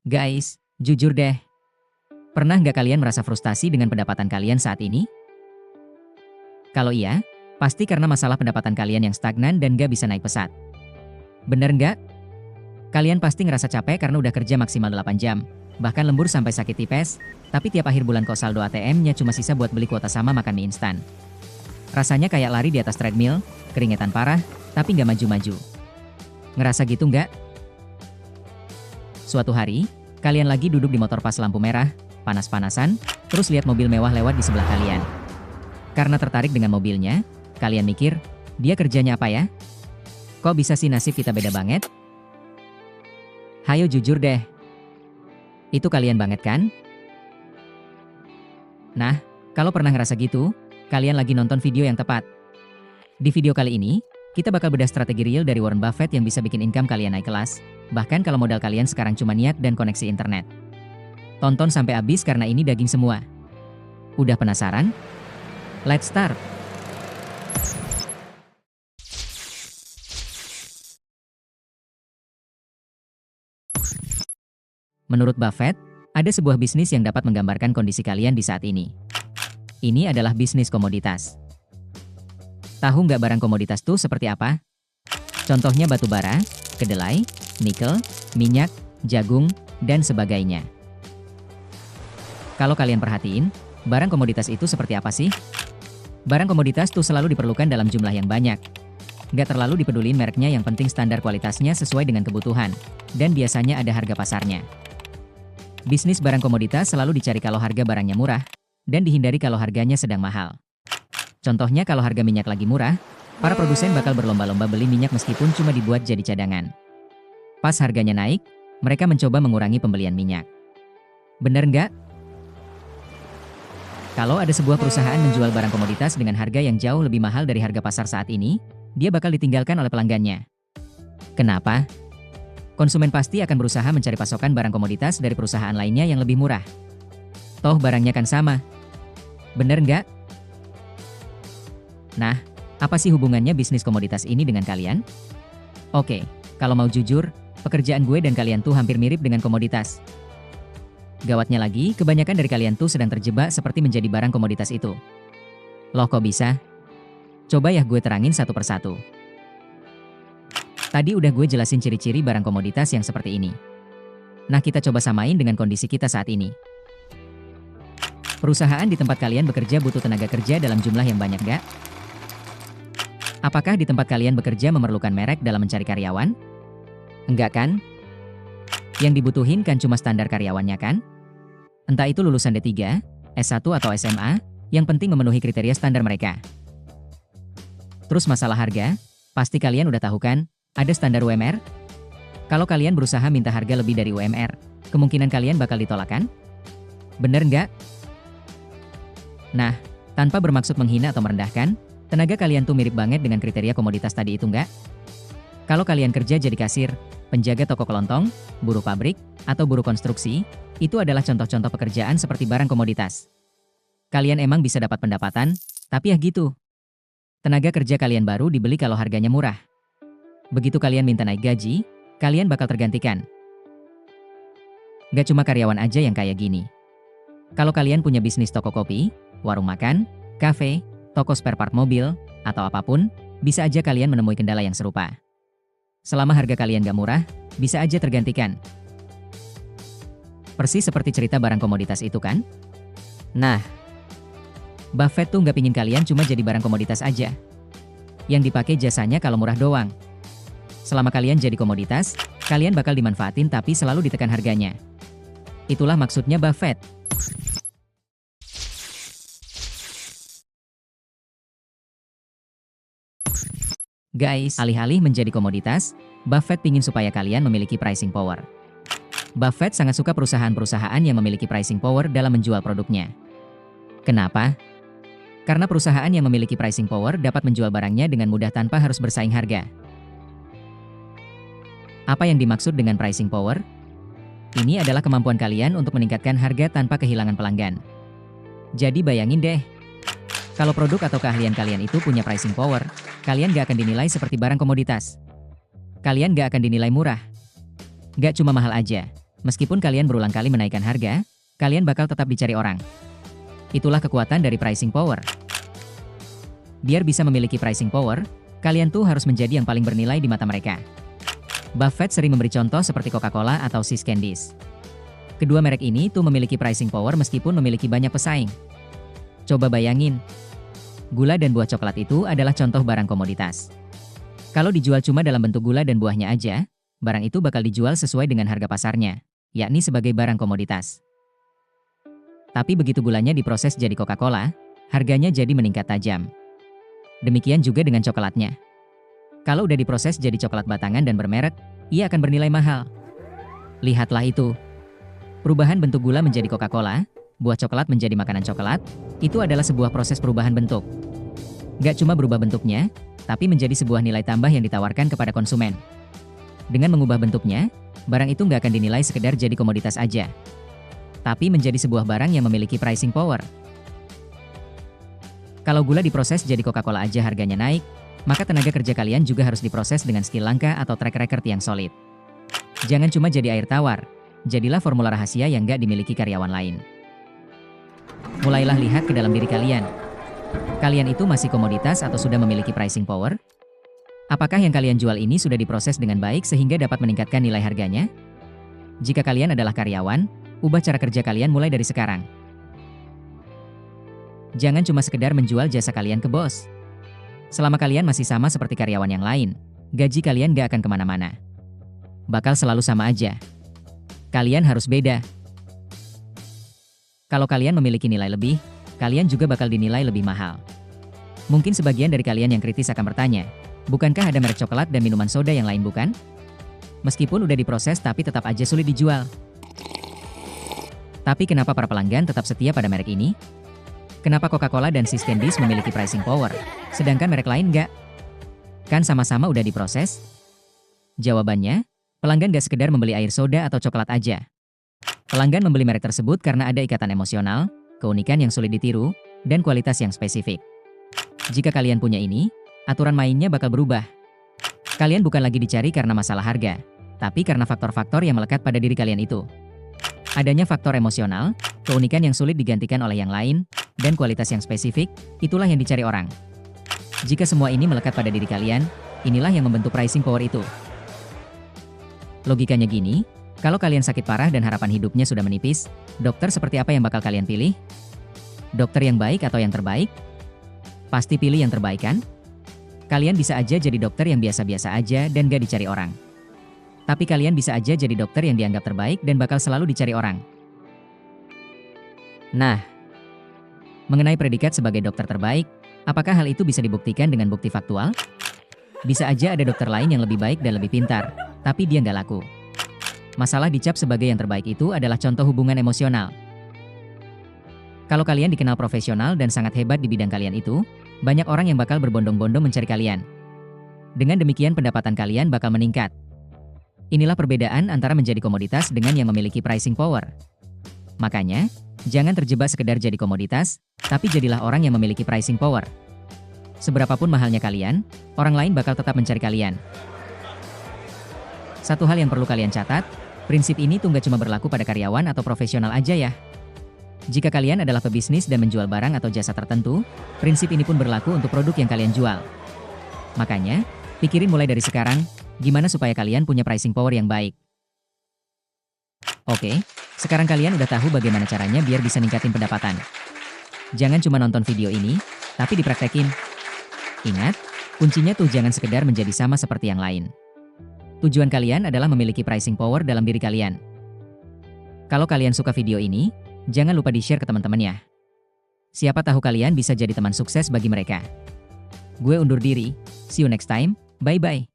Guys, jujur deh, pernah nggak kalian merasa frustasi dengan pendapatan kalian saat ini? Kalau iya, pasti karena masalah pendapatan kalian yang stagnan dan nggak bisa naik pesat. Bener nggak? Kalian pasti ngerasa capek karena udah kerja maksimal 8 jam, bahkan lembur sampai sakit tipes, tapi tiap akhir bulan kok saldo ATM-nya cuma sisa buat beli kuota sama makan mie instan. Rasanya kayak lari di atas treadmill, keringetan parah, tapi nggak maju-maju. Ngerasa gitu nggak? Suatu hari, kalian lagi duduk di motor pas lampu merah, panas-panasan, terus lihat mobil mewah lewat di sebelah kalian. Karena tertarik dengan mobilnya, kalian mikir, dia kerjanya apa ya? Kok bisa sih nasib kita beda banget? Hayo jujur deh. Itu kalian banget kan? Nah, kalau pernah ngerasa gitu, kalian lagi nonton video yang tepat. Di video kali ini, kita bakal bedah strategi real dari Warren Buffett yang bisa bikin income kalian naik kelas, bahkan kalau modal kalian sekarang cuma niat dan koneksi internet. Tonton sampai habis karena ini daging semua. Udah penasaran? Let's start! Menurut Buffett, ada sebuah bisnis yang dapat menggambarkan kondisi kalian di saat ini. Ini adalah bisnis komoditas. Tahu nggak barang komoditas tuh seperti apa? Contohnya batu bara, kedelai, nikel, minyak, jagung, dan sebagainya. Kalau kalian perhatiin, barang komoditas itu seperti apa sih? Barang komoditas tuh selalu diperlukan dalam jumlah yang banyak. Nggak terlalu dipedulin mereknya, yang penting standar kualitasnya sesuai dengan kebutuhan, dan biasanya ada harga pasarnya. Bisnis barang komoditas selalu dicari kalau harga barangnya murah, dan dihindari kalau harganya sedang mahal. Contohnya kalau harga minyak lagi murah, para produsen bakal berlomba-lomba beli minyak meskipun cuma dibuat jadi cadangan. Pas harganya naik, mereka mencoba mengurangi pembelian minyak. Bener nggak? Kalau ada sebuah perusahaan menjual barang komoditas dengan harga yang jauh lebih mahal dari harga pasar saat ini, dia bakal ditinggalkan oleh pelanggannya. Kenapa? Konsumen pasti akan berusaha mencari pasokan barang komoditas dari perusahaan lainnya yang lebih murah. Toh barangnya kan sama. Bener nggak? Nah, apa sih hubungannya bisnis komoditas ini dengan kalian? Oke, kalau mau jujur, pekerjaan gue dan kalian tuh hampir mirip dengan komoditas. Gawatnya lagi, kebanyakan dari kalian tuh sedang terjebak seperti menjadi barang komoditas itu. Loh kok bisa? Coba ya gue terangin satu persatu. Tadi udah gue jelasin ciri-ciri barang komoditas yang seperti ini. Nah, kita coba samain dengan kondisi kita saat ini. Perusahaan di tempat kalian bekerja butuh tenaga kerja dalam jumlah yang banyak nggak? Apakah di tempat kalian bekerja memerlukan merek dalam mencari karyawan? Enggak kan? Yang dibutuhin kan cuma standar karyawannya kan? Entah itu lulusan D3, S1 atau SMA, yang penting memenuhi kriteria standar mereka. Terus masalah harga, pasti kalian udah tahu kan, ada standar UMR? Kalau kalian berusaha minta harga lebih dari UMR, kemungkinan kalian bakal ditolak kan? Bener nggak? Nah, tanpa bermaksud menghina atau merendahkan, tenaga kalian tuh mirip banget dengan kriteria komoditas tadi itu nggak? Kalau kalian kerja jadi kasir, penjaga toko kelontong, buruh pabrik, atau buruh konstruksi, itu adalah contoh-contoh pekerjaan seperti barang komoditas. Kalian emang bisa dapat pendapatan, tapi ya gitu. Tenaga kerja kalian baru dibeli kalau harganya murah. Begitu kalian minta naik gaji, kalian bakal tergantikan. Gak cuma karyawan aja yang kayak gini. Kalau kalian punya bisnis toko kopi, warung makan, kafe, toko spare part mobil, atau apapun, bisa aja kalian menemui kendala yang serupa. Selama harga kalian gak murah, bisa aja tergantikan. Persis seperti cerita barang komoditas itu kan? Nah, Buffett tuh gak pingin kalian cuma jadi barang komoditas aja. Yang dipakai jasanya kalau murah doang. Selama kalian jadi komoditas, kalian bakal dimanfaatin tapi selalu ditekan harganya. Itulah maksudnya Buffett. Guys, alih-alih menjadi komoditas, Buffett pingin supaya kalian memiliki pricing power. Buffett sangat suka perusahaan-perusahaan yang memiliki pricing power dalam menjual produknya. Kenapa? Karena perusahaan yang memiliki pricing power dapat menjual barangnya dengan mudah tanpa harus bersaing harga. Apa yang dimaksud dengan pricing power? Ini adalah kemampuan kalian untuk meningkatkan harga tanpa kehilangan pelanggan. Jadi bayangin deh, kalau produk atau keahlian kalian itu punya pricing power, kalian gak akan dinilai seperti barang komoditas. Kalian gak akan dinilai murah. Gak cuma mahal aja, Meskipun kalian berulang kali menaikkan harga, kalian bakal tetap dicari orang. Itulah kekuatan dari pricing power. Biar bisa memiliki pricing power, kalian tuh harus menjadi yang paling bernilai di mata mereka. Buffett sering memberi contoh seperti Coca-Cola atau See's Candies. Kedua merek ini tuh memiliki pricing power meskipun memiliki banyak pesaing. Coba bayangin, gula dan buah coklat itu adalah contoh barang komoditas. Kalau dijual cuma dalam bentuk gula dan buahnya aja, barang itu bakal dijual sesuai dengan harga pasarnya, yakni sebagai barang komoditas. Tapi begitu gulanya diproses jadi Coca-Cola, harganya jadi meningkat tajam. Demikian juga dengan coklatnya. Kalau udah diproses jadi coklat batangan dan bermerek, ia akan bernilai mahal. Lihatlah itu. Perubahan bentuk gula menjadi Coca-Cola, buah coklat menjadi makanan coklat, itu adalah sebuah proses perubahan bentuk. Gak cuma berubah bentuknya, tapi menjadi sebuah nilai tambah yang ditawarkan kepada konsumen. Dengan mengubah bentuknya, barang itu nggak akan dinilai sekedar jadi komoditas aja, tapi menjadi sebuah barang yang memiliki pricing power. Kalau gula diproses jadi Coca-Cola aja harganya naik, maka tenaga kerja kalian juga harus diproses dengan skill langka atau track record yang solid. Jangan cuma jadi air tawar, jadilah formula rahasia yang nggak dimiliki karyawan lain. Mulailah lihat ke dalam diri kalian. Kalian itu masih komoditas atau sudah memiliki pricing power? Apakah yang kalian jual ini sudah diproses dengan baik sehingga dapat meningkatkan nilai harganya? Jika kalian adalah karyawan, ubah cara kerja kalian mulai dari sekarang. Jangan cuma sekedar menjual jasa kalian ke bos. Selama kalian masih sama seperti karyawan yang lain, gaji kalian gak akan kemana-mana. Bakal selalu sama aja. Kalian harus beda. Kalau kalian memiliki nilai lebih, kalian juga bakal dinilai lebih mahal. Mungkin sebagian dari kalian yang kritis akan bertanya, bukankah ada merek coklat dan minuman soda yang lain bukan? Meskipun udah diproses tapi tetap aja sulit dijual. Tapi kenapa para pelanggan tetap setia pada merek ini? Kenapa Coca-Cola dan See's Candies memiliki pricing power, sedangkan merek lain nggak? Kan sama-sama udah diproses? Jawabannya, pelanggan gak sekedar membeli air soda atau coklat aja. Pelanggan membeli merek tersebut karena ada ikatan emosional, keunikan yang sulit ditiru, dan kualitas yang spesifik. Jika kalian punya ini, aturan mainnya bakal berubah. Kalian bukan lagi dicari karena masalah harga, tapi karena faktor-faktor yang melekat pada diri kalian itu. Adanya faktor emosional, keunikan yang sulit digantikan oleh yang lain, dan kualitas yang spesifik, itulah yang dicari orang. Jika semua ini melekat pada diri kalian, inilah yang membentuk pricing power itu. Logikanya gini, kalau kalian sakit parah dan harapan hidupnya sudah menipis, dokter seperti apa yang bakal kalian pilih? Dokter yang baik atau yang terbaik? Pasti pilih yang terbaik kan? Kalian bisa aja jadi dokter yang biasa-biasa aja dan gak dicari orang. Tapi kalian bisa aja jadi dokter yang dianggap terbaik dan bakal selalu dicari orang. Nah, mengenai predikat sebagai dokter terbaik, apakah hal itu bisa dibuktikan dengan bukti faktual? Bisa aja ada dokter lain yang lebih baik dan lebih pintar, tapi dia nggak laku. Masalah dicap sebagai yang terbaik itu adalah contoh hubungan emosional. Kalau kalian dikenal profesional dan sangat hebat di bidang kalian itu, banyak orang yang bakal berbondong-bondong mencari kalian. Dengan demikian pendapatan kalian bakal meningkat. Inilah perbedaan antara menjadi komoditas dengan yang memiliki pricing power. Makanya, jangan terjebak sekedar jadi komoditas, tapi jadilah orang yang memiliki pricing power. Seberapapun mahalnya kalian, orang lain bakal tetap mencari kalian. Satu hal yang perlu kalian catat, prinsip ini tuh nggak cuma berlaku pada karyawan atau profesional aja ya. Jika kalian adalah pebisnis dan menjual barang atau jasa tertentu, prinsip ini pun berlaku untuk produk yang kalian jual. Makanya, pikirin mulai dari sekarang, gimana supaya kalian punya pricing power yang baik. Oke, sekarang kalian udah tahu bagaimana caranya biar bisa ningkatin pendapatan. Jangan cuma nonton video ini, tapi dipraktekin. Ingat, kuncinya tuh jangan sekedar menjadi sama seperti yang lain. Tujuan kalian adalah memiliki pricing power dalam diri kalian. Kalau kalian suka video ini, jangan lupa di-share ke teman-teman ya. Siapa tahu kalian bisa jadi teman sukses bagi mereka. Gue undur diri, see you next time, bye-bye.